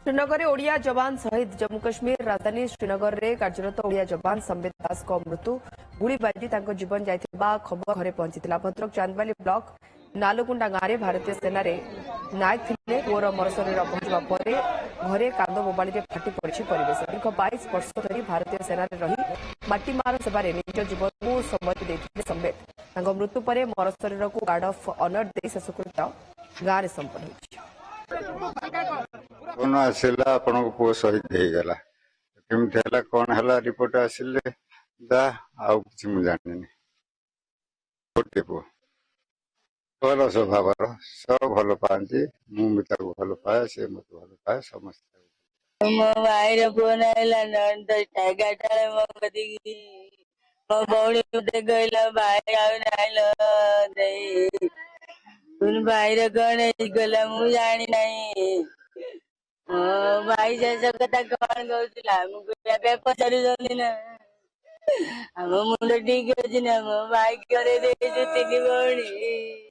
श्रीनगर में ओडिया जवान शहीद जम्मू काश्मीर राजधानी श्रीनगर में कार्यरत ओडिया जवान संबित दास मृत्यु गुड़ी बाजी जीवन जाइथिबा खबर घरे पहुंची भद्रक चांदबाली ब्लॉक नालुकुंडा गांव में भारतीय सेना नायक थे पुअर मरशरीर पहुंचा पर घरे कांद बोबाड़ी में फाटी पड़ी परिवेश दीर्घ 22 वर्ष धरी भारतीय सेना रही माटीमार सेवार निज जीवन को समय देते संबित मृत्यु पर मरशरीर को गार्ड ऑफ ऑनर दे शेषकृत्य गांव में संपन्न हो कौन आसला आपण पुओ शहीद हो गला केमती है कौन है रिपोर्ट आसिले कि जानी गोटे पुओ भल स्वभाव सब भल पाती मुझे भल पाए से मत भल पाए समस्त मो भाई फोन आइला 10टा मो कदी मो बौड़ी उठे गइला भाई आउ नाइलो दे उन भाई कौन गला मु जानी नहीं भाई जैसा कथा कौन कहला मुझे पचारि ना हम मुंड ठीक अच्छी ना मो भाई करे दे तीन बौड़ी।